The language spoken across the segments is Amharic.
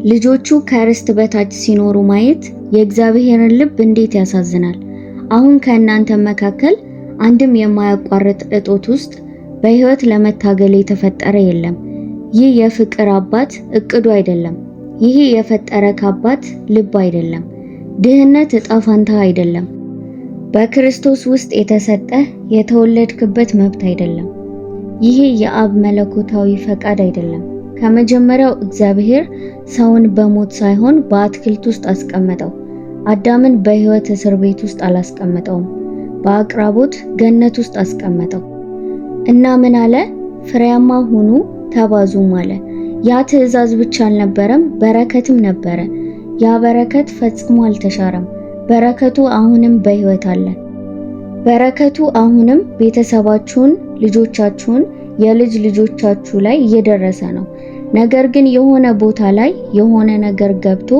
ልጆቹ ከርስት በታች ሲኖሩ ማየት የእግዚአብሔርን ልብ እንዴት ያሳዝናል። አሁን ከእናንተ መካከል አንድም የማያቋርጥ እጦት ውስጥ በሕይወት ለመታገል የተፈጠረ የለም። ይህ የፍቅር አባት እቅዱ አይደለም። ይህ የፈጠረክ አባት ልብ አይደለም። ድህነት ዕጣ ፈንታ አይደለም። በክርስቶስ ውስጥ የተሰጠህ የተወለድክበት መብት አይደለም። ይህ የአብ መለኮታዊ ፈቃድ አይደለም። ከመጀመሪያው እግዚአብሔር ሰውን በሞት ሳይሆን በአትክልት ውስጥ አስቀመጠው። አዳምን በሕይወት እስር ቤት ውስጥ አላስቀመጠውም፣ በአቅራቦት ገነት ውስጥ አስቀመጠው። እና ምን አለ? ፍሬያማ ሁኑ ተባዙም አለ። ያ ትእዛዝ ብቻ አልነበረም፣ በረከትም ነበረ። ያ በረከት ፈጽሞ አልተሻረም። በረከቱ አሁንም በሕይወት አለ። በረከቱ አሁንም ቤተሰባችሁን፣ ልጆቻችሁን፣ የልጅ ልጆቻችሁ ላይ እየደረሰ ነው። ነገር ግን የሆነ ቦታ ላይ የሆነ ነገር ገብቶ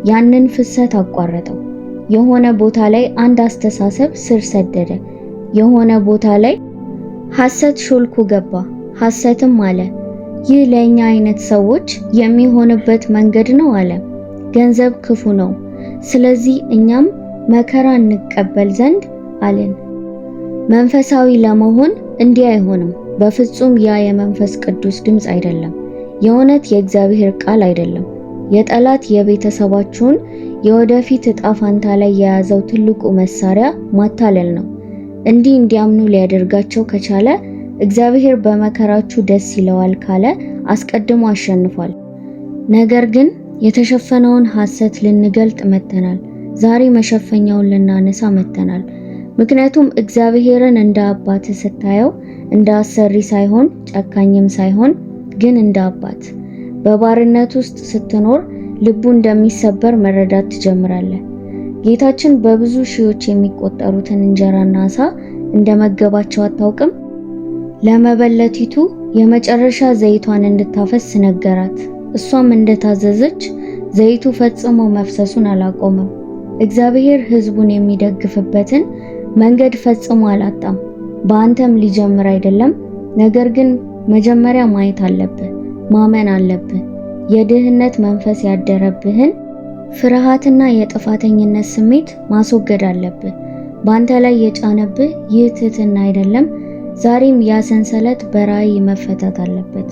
ያንን ፍሰት አቋረጠው። የሆነ ቦታ ላይ አንድ አስተሳሰብ ስር ሰደደ። የሆነ ቦታ ላይ ሐሰት ሾልኮ ገባ። ሐሰትም አለ፣ ይህ ለኛ አይነት ሰዎች የሚሆንበት መንገድ ነው አለ። ገንዘብ ክፉ ነው፣ ስለዚህ እኛም መከራ እንቀበል ዘንድ አለን። መንፈሳዊ ለመሆን እንዲህ አይሆንም። በፍጹም ያ የመንፈስ ቅዱስ ድምፅ አይደለም። የእውነት የእግዚአብሔር ቃል አይደለም። የጠላት የቤተሰባችሁን የወደፊት ዕጣ ፋንታ ላይ የያዘው ትልቁ መሳሪያ ማታለል ነው። እንዲህ እንዲያምኑ ሊያደርጋቸው ከቻለ እግዚአብሔር በመከራችሁ ደስ ይለዋል ካለ አስቀድሞ አሸንፏል። ነገር ግን የተሸፈነውን ሐሰት ልንገልጥ መጥተናል። ዛሬ መሸፈኛውን ልናነሳ መጥተናል። ምክንያቱም እግዚአብሔርን እንደ አባት ስታየው እንደ አሰሪ ሳይሆን ጨካኝም ሳይሆን ግን እንደ አባት። በባርነት ውስጥ ስትኖር ልቡ እንደሚሰበር መረዳት ትጀምራለህ። ጌታችን በብዙ ሺዎች የሚቆጠሩትን እንጀራና ዓሣ እንደመገባቸው አታውቅም? ለመበለቲቱ የመጨረሻ ዘይቷን እንድታፈስ ነገራት። እሷም እንደታዘዘች ዘይቱ ፈጽሞ መፍሰሱን አላቆመም። እግዚአብሔር ሕዝቡን የሚደግፍበትን መንገድ ፈጽሞ አላጣም። በአንተም ሊጀምር አይደለም። ነገር ግን መጀመሪያ ማየት አለብህ፣ ማመን አለብህ። የድህነት መንፈስ ያደረብህን ፍርሃትና የጥፋተኝነት ስሜት ማስወገድ አለብህ። በአንተ ላይ የጫነብህ ይህ ትህትና አይደለም። ዛሬም ያ ሰንሰለት በራእይ መፈታት አለበት።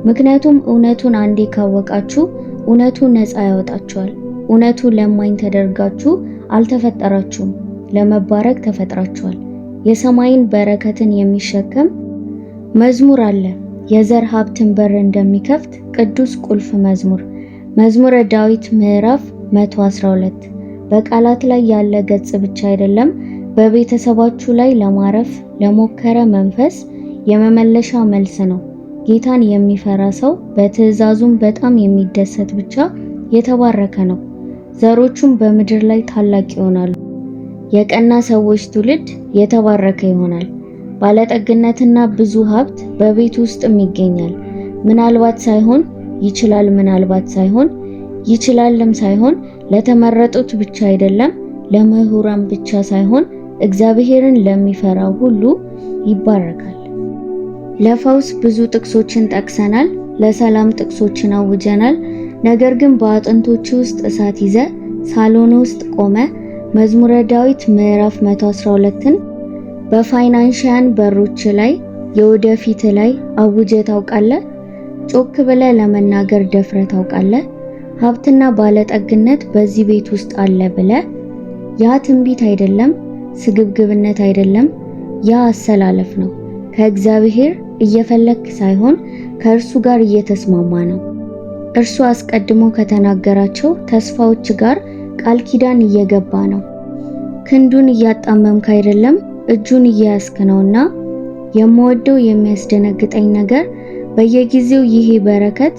ምክንያቱም እውነቱን አንዴ ካወቃችሁ እውነቱ ነፃ ያወጣችኋል። እውነቱ ለማኝ ተደርጋችሁ አልተፈጠራችሁም፣ ለመባረክ ተፈጥራችኋል። የሰማይን በረከትን የሚሸከም መዝሙር አለ። የዘር ሀብትን በር እንደሚከፍት ቅዱስ ቁልፍ መዝሙር። መዝሙረ ዳዊት ምዕራፍ 112 በቃላት ላይ ያለ ገጽ ብቻ አይደለም፣ በቤተሰባችሁ ላይ ለማረፍ ለሞከረ መንፈስ የመመለሻ መልስ ነው። ጌታን የሚፈራ ሰው በትእዛዙም በጣም የሚደሰት ብቻ የተባረከ ነው። ዘሮቹም በምድር ላይ ታላቅ ይሆናሉ። የቀና ሰዎች ትውልድ የተባረከ ይሆናል። ባለጠግነትና ብዙ ሀብት በቤት ውስጥም ይገኛል። ምናልባት ሳይሆን ይችላል፣ ምናልባት ሳይሆን ይችላልም ሳይሆን ለተመረጡት ብቻ አይደለም፣ ለምሁራን ብቻ ሳይሆን እግዚአብሔርን ለሚፈራው ሁሉ ይባረካል። ለፈውስ ብዙ ጥቅሶችን ጠቅሰናል። ለሰላም ጥቅሶችን አውጀናል። ነገር ግን በአጥንቶች ውስጥ እሳት ይዘ ሳሎን ውስጥ ቆመ መዝሙረ ዳዊት ምዕራፍ 112ን በፋይናንሻን በሮች ላይ የወደፊት ላይ አውጀ ታውቃለህ? ጮክ ብለ ለመናገር ደፍረ ታውቃለህ? ሀብትና ባለጠግነት በዚህ ቤት ውስጥ አለ ብለ። ያ ትንቢት አይደለም፣ ስግብግብነት አይደለም፣ ያ አሰላለፍ ነው። ከእግዚአብሔር እየፈለክ ሳይሆን ከእርሱ ጋር እየተስማማ ነው። እርሱ አስቀድሞ ከተናገራቸው ተስፋዎች ጋር ቃል ኪዳን እየገባ ነው። ክንዱን እያጣመምክ አይደለም፣ እጁን እየያዝክ ነውና። የምወደው የሚያስደነግጠኝ ነገር በየጊዜው ይሄ በረከት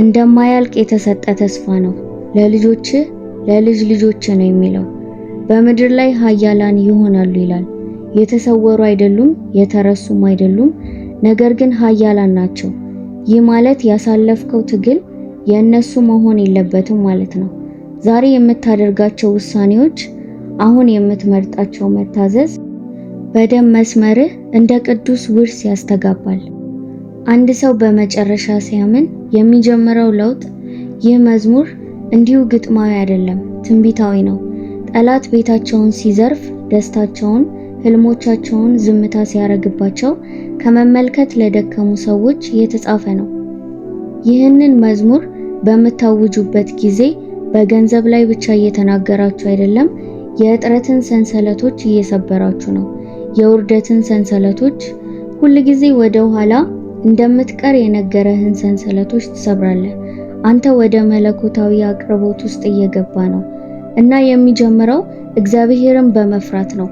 እንደማያልቅ የተሰጠ ተስፋ ነው። ለልጆችህ ለልጅ ልጆችህ ነው የሚለው። በምድር ላይ ኃያላን ይሆናሉ ይላል። የተሰወሩ አይደሉም፣ የተረሱም አይደሉም፣ ነገር ግን ኃያላን ናቸው። ይህ ማለት ያሳለፍከው ትግል የእነሱ መሆን የለበትም ማለት ነው። ዛሬ የምታደርጋቸው ውሳኔዎች፣ አሁን የምትመርጣቸው መታዘዝ በደም መስመርህ እንደ ቅዱስ ውርስ ያስተጋባል። አንድ ሰው በመጨረሻ ሲያምን የሚጀምረው ለውጥ ይህ መዝሙር እንዲሁ ግጥማዊ አይደለም፣ ትንቢታዊ ነው። ጠላት ቤታቸውን ሲዘርፍ፣ ደስታቸውን፣ ህልሞቻቸውን ዝምታ ሲያረግባቸው ከመመልከት ለደከሙ ሰዎች የተጻፈ ነው። ይህንን መዝሙር በምታውጁበት ጊዜ በገንዘብ ላይ ብቻ እየተናገራችሁ አይደለም፣ የእጥረትን ሰንሰለቶች እየሰበራችሁ ነው። የውርደትን ሰንሰለቶች፣ ሁልጊዜ ወደ ኋላ እንደምትቀር የነገረህን ሰንሰለቶች ትሰብራለህ። አንተ ወደ መለኮታዊ አቅርቦት ውስጥ እየገባ ነው እና የሚጀምረው እግዚአብሔርን በመፍራት ነው።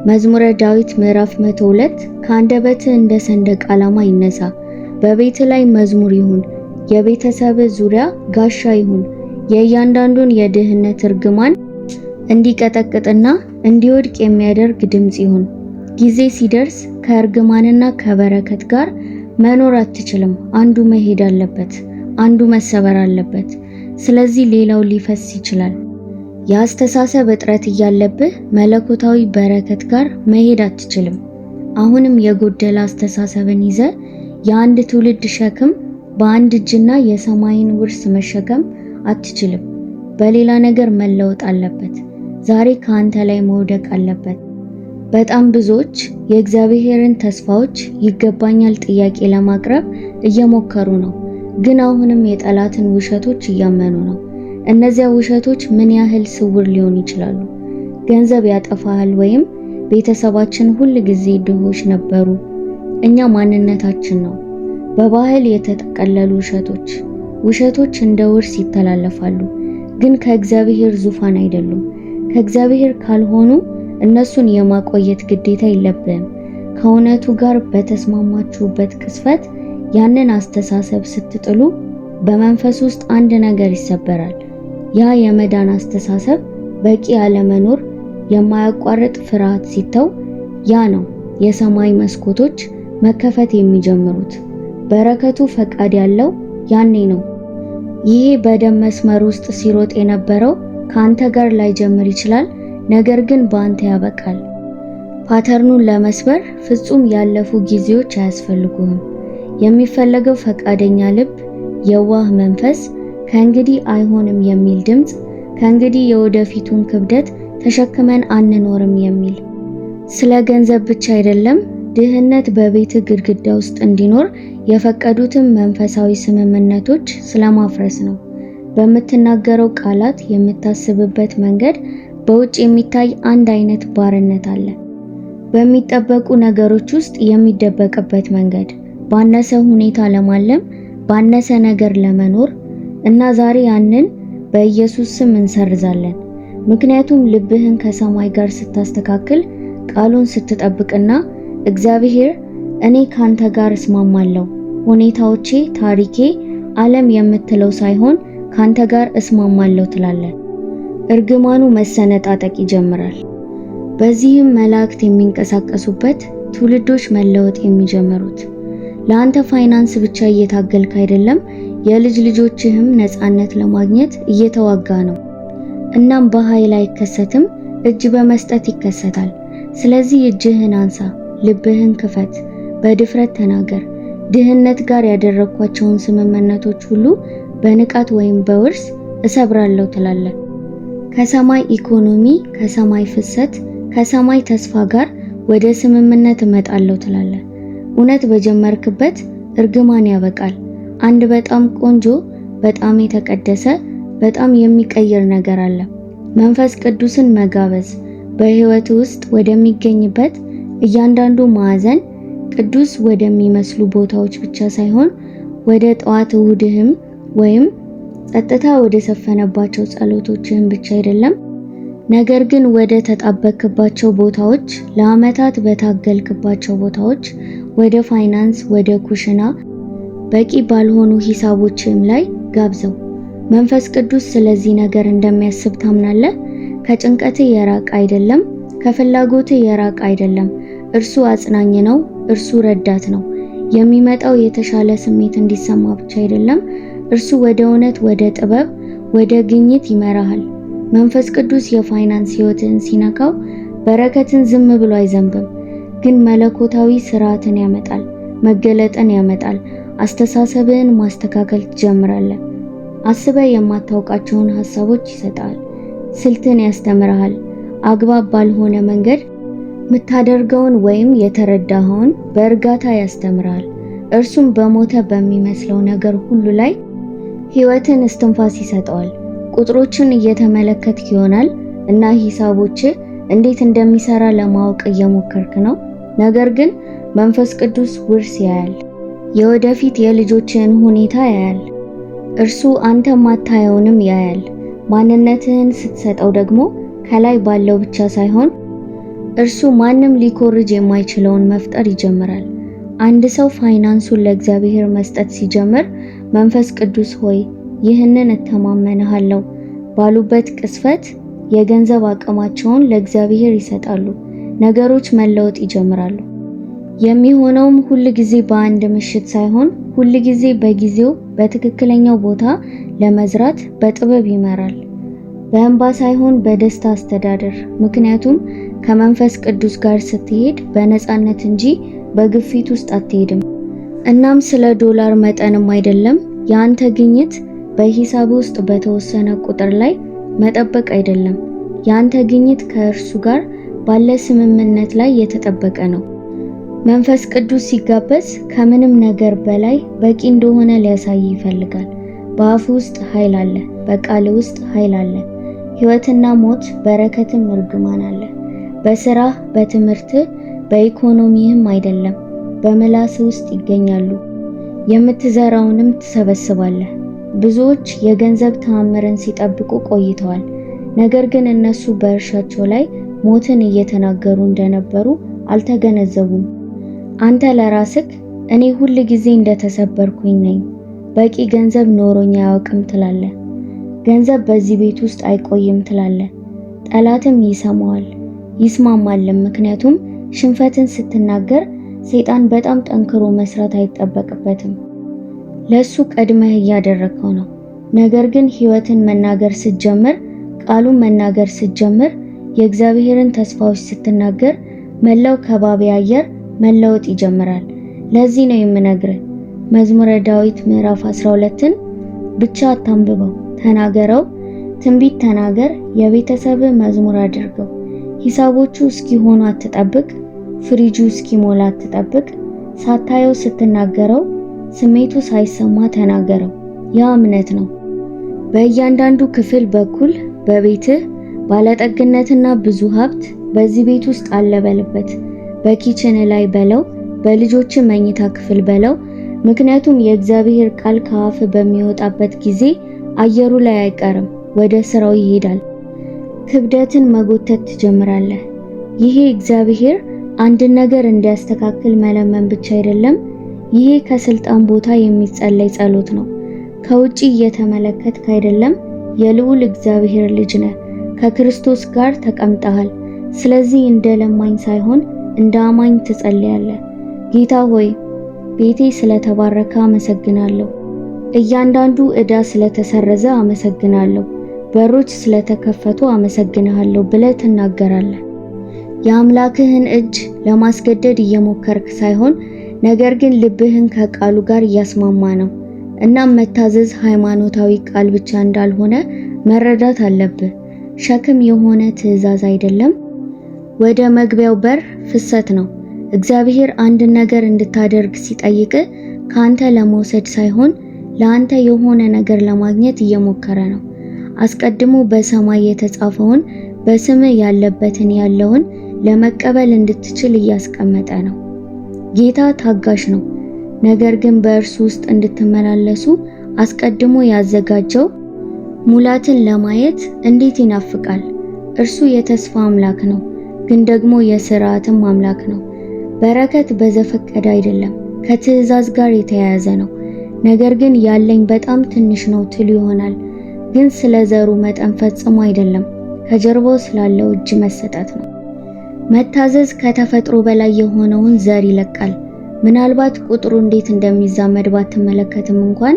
መዝሙረ ዳዊት ምዕራፍ 102 ከአንደበትህ እንደ ሰንደቅ ዓላማ ይነሳ፣ በቤት ላይ መዝሙር ይሁን፣ የቤተሰብ ዙሪያ ጋሻ ይሁን፣ የእያንዳንዱን የድህነት እርግማን እንዲቀጠቅጥና እንዲወድቅ የሚያደርግ ድምጽ ይሁን። ጊዜ ሲደርስ ከእርግማንና ከበረከት ጋር መኖር አትችልም። አንዱ መሄድ አለበት፣ አንዱ መሰበር አለበት። ስለዚህ ሌላው ሊፈስ ይችላል። የአስተሳሰብ እጥረት እያለብህ መለኮታዊ በረከት ጋር መሄድ አትችልም። አሁንም የጎደለ አስተሳሰብን ይዘ የአንድ ትውልድ ሸክም በአንድ እጅና የሰማይን ውርስ መሸከም አትችልም። በሌላ ነገር መለወጥ አለበት። ዛሬ ከአንተ ላይ መውደቅ አለበት። በጣም ብዙዎች የእግዚአብሔርን ተስፋዎች ይገባኛል ጥያቄ ለማቅረብ እየሞከሩ ነው፣ ግን አሁንም የጠላትን ውሸቶች እያመኑ ነው። እነዚያ ውሸቶች ምን ያህል ስውር ሊሆኑ ይችላሉ? ገንዘብ ያጠፋሃል፣ ወይም ቤተሰባችን ሁል ጊዜ ድሆች ነበሩ፣ እኛ ማንነታችን ነው። በባህል የተጠቀለሉ ውሸቶች እንደ ውርስ ይተላለፋሉ፣ ግን ከእግዚአብሔር ዙፋን አይደሉም። ከእግዚአብሔር ካልሆኑ እነሱን የማቆየት ግዴታ የለብህም። ከእውነቱ ጋር በተስማማችሁበት ቅስፈት ያንን አስተሳሰብ ስትጥሉ በመንፈስ ውስጥ አንድ ነገር ይሰበራል። ያ የመዳን አስተሳሰብ በቂ አለመኖር፣ የማያቋርጥ ፍርሃት ሲተው፣ ያ ነው የሰማይ መስኮቶች መከፈት የሚጀምሩት። በረከቱ ፈቃድ ያለው ያኔ ነው። ይሄ በደም መስመር ውስጥ ሲሮጥ የነበረው ከአንተ ጋር ላይጀምር ይችላል፣ ነገር ግን በአንተ ያበቃል። ፓተርኑን ለመስበር ፍጹም ያለፉ ጊዜዎች አያስፈልጉህም። የሚፈለገው ፈቃደኛ ልብ፣ የዋህ መንፈስ፣ ከእንግዲህ አይሆንም የሚል ድምፅ፣ ከእንግዲህ የወደፊቱን ክብደት ተሸክመን አንኖርም የሚል። ስለ ገንዘብ ብቻ አይደለም፣ ድህነት በቤት ግድግዳ ውስጥ እንዲኖር የፈቀዱትን መንፈሳዊ ስምምነቶች ስለማፍረስ ነው። በምትናገረው ቃላት፣ የምታስብበት መንገድ በውጭ የሚታይ አንድ አይነት ባርነት አለ። በሚጠበቁ ነገሮች ውስጥ የሚደበቅበት መንገድ፣ ባነሰ ሁኔታ ለማለም፣ ባነሰ ነገር ለመኖር እና ዛሬ ያንን በኢየሱስ ስም እንሰርዛለን። ምክንያቱም ልብህን ከሰማይ ጋር ስታስተካክል፣ ቃሉን ስትጠብቅና እግዚአብሔር እኔ ካንተ ጋር እስማማለሁ፣ ሁኔታዎቼ፣ ታሪኬ፣ ዓለም የምትለው ሳይሆን ካንተ ጋር እስማማለሁ ትላለህ። እርግማኑ መሰነጣጠቅ ይጀምራል። በዚህም መላእክት የሚንቀሳቀሱበት፣ ትውልዶች መለወጥ የሚጀምሩት። ለአንተ ፋይናንስ ብቻ እየታገልክ አይደለም፣ የልጅ ልጆችህም ነፃነት ለማግኘት እየተዋጋ ነው። እናም በኃይል አይከሰትም፣ እጅ በመስጠት ይከሰታል። ስለዚህ እጅህን አንሳ፣ ልብህን ክፈት፣ በድፍረት ተናገር። ድህነት ጋር ያደረኳቸውን ስምምነቶች ሁሉ በንቃት ወይም በውርስ እሰብራለሁ ትላለህ። ከሰማይ ኢኮኖሚ፣ ከሰማይ ፍሰት፣ ከሰማይ ተስፋ ጋር ወደ ስምምነት እመጣለሁ ትላለህ። እውነት በጀመርክበት እርግማን ያበቃል። አንድ በጣም ቆንጆ፣ በጣም የተቀደሰ፣ በጣም የሚቀይር ነገር አለ። መንፈስ ቅዱስን መጋበዝ፣ በህይወት ውስጥ ወደሚገኝበት እያንዳንዱ ማዕዘን፣ ቅዱስ ወደሚመስሉ ቦታዎች ብቻ ሳይሆን ወደ ጠዋት እሁድህም ወይም ጸጥታ ወደ ሰፈነባቸው ጸሎቶችህም ብቻ አይደለም፣ ነገር ግን ወደ ተጣበቅባቸው ቦታዎች፣ ለዓመታት በታገልክባቸው ቦታዎች፣ ወደ ፋይናንስ፣ ወደ ኩሽና፣ በቂ ባልሆኑ ሂሳቦችህም ላይ ጋብዘው። መንፈስ ቅዱስ ስለዚህ ነገር እንደሚያስብ ታምናለህ? ከጭንቀትህ የራቀ አይደለም፣ ከፍላጎትህ የራቀ አይደለም። እርሱ አጽናኝ ነው፣ እርሱ ረዳት ነው። የሚመጣው የተሻለ ስሜት እንዲሰማ ብቻ አይደለም፣ እርሱ ወደ እውነት፣ ወደ ጥበብ፣ ወደ ግኝት ይመራሃል። መንፈስ ቅዱስ የፋይናንስ ህይወትህን ሲነካው በረከትን ዝም ብሎ አይዘንብም፣ ግን መለኮታዊ ስርዓትን ያመጣል፣ መገለጥን ያመጣል። አስተሳሰብህን ማስተካከል ትጀምራለህ። አስበህ የማታውቃቸውን ሐሳቦች ይሰጣል። ስልትን ያስተምርሃል። አግባብ ባልሆነ መንገድ የምታደርገውን ወይም የተረዳኸውን በእርጋታ ያስተምርሃል። እርሱም በሞተ በሚመስለው ነገር ሁሉ ላይ ሕይወትን እስትንፋስ ይሰጠዋል። ቁጥሮችን እየተመለከትክ ይሆናል እና ሂሳቦች እንዴት እንደሚሰራ ለማወቅ እየሞከርክ ነው። ነገር ግን መንፈስ ቅዱስ ውርስ ያያል። የወደፊት የልጆችህን ሁኔታ ያያል። እርሱ አንተ ማታየውንም ያያል። ማንነትህን ስትሰጠው ደግሞ ከላይ ባለው ብቻ ሳይሆን እርሱ ማንም ሊኮርጅ የማይችለውን መፍጠር ይጀምራል። አንድ ሰው ፋይናንሱን ለእግዚአብሔር መስጠት ሲጀምር መንፈስ ቅዱስ ሆይ ይህንን እተማመንሃለሁ ባሉበት ቅስፈት የገንዘብ አቅማቸውን ለእግዚአብሔር ይሰጣሉ። ነገሮች መለወጥ ይጀምራሉ። የሚሆነውም ሁል ጊዜ በአንድ ምሽት ሳይሆን ሁል ጊዜ በጊዜው በትክክለኛው ቦታ ለመዝራት በጥበብ ይመራል። በእንባ ሳይሆን በደስታ አስተዳደር። ምክንያቱም ከመንፈስ ቅዱስ ጋር ስትሄድ በነፃነት እንጂ በግፊት ውስጥ አትሄድም። እናም ስለ ዶላር መጠንም አይደለም። የአንተ ግኝት በሂሳብ ውስጥ በተወሰነ ቁጥር ላይ መጠበቅ አይደለም። የአንተ ግኝት ከእርሱ ጋር ባለ ስምምነት ላይ የተጠበቀ ነው። መንፈስ ቅዱስ ሲጋበዝ ከምንም ነገር በላይ በቂ እንደሆነ ሊያሳይ ይፈልጋል። በአፍ ውስጥ ኃይል አለ፣ በቃል ውስጥ ኃይል አለ። ሕይወትና ሞት፣ በረከትም እርግማን አለ። በስራህ፣ በትምህርትህ፣ በኢኮኖሚህም አይደለም፣ በምላስ ውስጥ ይገኛሉ። የምትዘራውንም ትሰበስባለህ። ብዙዎች የገንዘብ ተአምርን ሲጠብቁ ቆይተዋል። ነገር ግን እነሱ በእርሻቸው ላይ ሞትን እየተናገሩ እንደነበሩ አልተገነዘቡም። አንተ ለራስህ እኔ ሁል ጊዜ እንደተሰበርኩኝ ነኝ፣ በቂ ገንዘብ ኖሮኝ አያውቅም ትላለህ። ገንዘብ በዚህ ቤት ውስጥ አይቆይም ትላለህ። ጠላትም ይሰማዋል ይስማማልም። ምክንያቱም ሽንፈትን ስትናገር ሰይጣን በጣም ጠንክሮ መስራት አይጠበቅበትም። ለሱ ቀድመህ እያደረከው ነው። ነገር ግን ሕይወትን መናገር ስትጀምር፣ ቃሉን መናገር ስትጀምር፣ የእግዚአብሔርን ተስፋዎች ስትናገር መላው ከባቢ አየር መለወጥ ይጀምራል። ለዚህ ነው የምነግርህ መዝሙረ ዳዊት ምዕራፍ 12ን ብቻ አታንብበው፣ ተናገረው። ትንቢት ተናገር፣ የቤተሰብህ መዝሙር አድርገው። ሂሳቦቹ እስኪሆኑ አትጠብቅ፣ ፍሪጁ እስኪሞላ አትጠብቅ። ሳታየው ስትናገረው፣ ስሜቱ ሳይሰማ ተናገረው። ያ እምነት ነው። በእያንዳንዱ ክፍል በኩል በቤትህ ባለጠግነትና ብዙ ሀብት በዚህ ቤት ውስጥ አለ በልበት። በኪችን ላይ በለው፣ በልጆች መኝታ ክፍል በለው። ምክንያቱም የእግዚአብሔር ቃል ከአፍ በሚወጣበት ጊዜ አየሩ ላይ አይቀርም፣ ወደ ስራው ይሄዳል። ክብደትን መጎተት ትጀምራለህ። ይሄ እግዚአብሔር አንድን ነገር እንዲያስተካክል መለመን ብቻ አይደለም። ይሄ ከስልጣን ቦታ የሚጸለይ ጸሎት ነው። ከውጪ እየተመለከትክ አይደለም። የልዑል እግዚአብሔር ልጅ ነህ። ከክርስቶስ ጋር ተቀምጠሃል። ስለዚህ እንደ ለማኝ ሳይሆን እንደ አማኝ ትጸልያለህ። ጌታ ሆይ ቤቴ ስለተባረከ አመሰግናለሁ። እያንዳንዱ ዕዳ ስለተሰረዘ አመሰግናለሁ። በሮች ስለተከፈቱ አመሰግናለሁ ብለህ ትናገራለህ። የአምላክህን እጅ ለማስገደድ እየሞከርክ ሳይሆን ነገር ግን ልብህን ከቃሉ ጋር እያስማማ ነው። እናም መታዘዝ ሃይማኖታዊ ቃል ብቻ እንዳልሆነ መረዳት አለብህ። ሸክም የሆነ ትዕዛዝ አይደለም። ወደ መግቢያው በር ፍሰት ነው። እግዚአብሔር አንድ ነገር እንድታደርግ ሲጠይቅ ካንተ ለመውሰድ ሳይሆን ለአንተ የሆነ ነገር ለማግኘት እየሞከረ ነው። አስቀድሞ በሰማይ የተጻፈውን በስምህ ያለበትን ያለውን ለመቀበል እንድትችል እያስቀመጠ ነው። ጌታ ታጋሽ ነው። ነገር ግን በእርሱ ውስጥ እንድትመላለሱ አስቀድሞ ያዘጋጀው ሙላትን ለማየት እንዴት ይናፍቃል። እርሱ የተስፋ አምላክ ነው፣ ግን ደግሞ የሥርዓትም አምላክ ነው። በረከት በዘፈቀደ አይደለም፣ ከትዕዛዝ ጋር የተያያዘ ነው። ነገር ግን ያለኝ በጣም ትንሽ ነው ትሉ ይሆናል። ግን ስለ ዘሩ መጠን ፈጽሞ አይደለም፣ ከጀርባው ስላለው እጅ መሰጠት ነው። መታዘዝ ከተፈጥሮ በላይ የሆነውን ዘር ይለቃል። ምናልባት ቁጥሩ እንዴት እንደሚዛመድ ባትመለከትም እንኳን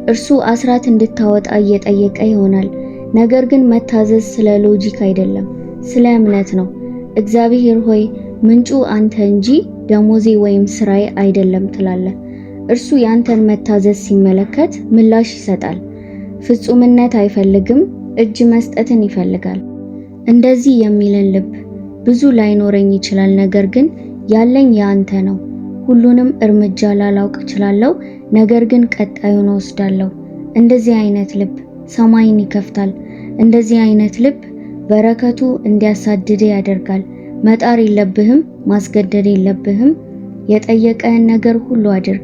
እርሱ አስራት እንድታወጣ እየጠየቀ ይሆናል። ነገር ግን መታዘዝ ስለ ሎጂክ አይደለም፣ ስለ እምነት ነው። እግዚአብሔር ሆይ ምንጩ አንተ እንጂ ደሞዜ ወይም ስራዬ አይደለም ትላለህ። እርሱ ያንተን መታዘዝ ሲመለከት ምላሽ ይሰጣል። ፍጹምነት አይፈልግም፣ እጅ መስጠትን ይፈልጋል። እንደዚህ የሚልን ልብ ብዙ ላይኖረኝ ይችላል፣ ነገር ግን ያለኝ ያንተ ነው። ሁሉንም እርምጃ ላላውቅ እችላለሁ፣ ነገር ግን ቀጣዩን ወስዳለሁ። እንደዚህ አይነት ልብ ሰማይን ይከፍታል። እንደዚህ አይነት ልብ በረከቱ እንዲያሳድድ ያደርጋል። መጣር የለብህም፣ ማስገደድ የለብህም። የጠየቀህን ነገር ሁሉ አድርግ።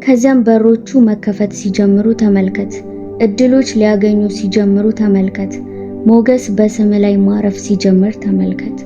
ከዚያም በሮቹ መከፈት ሲጀምሩ ተመልከት። እድሎች ሊያገኙ ሲጀምሩ ተመልከት። ሞገስ በስም ላይ ማረፍ ሲጀምር ተመልከት።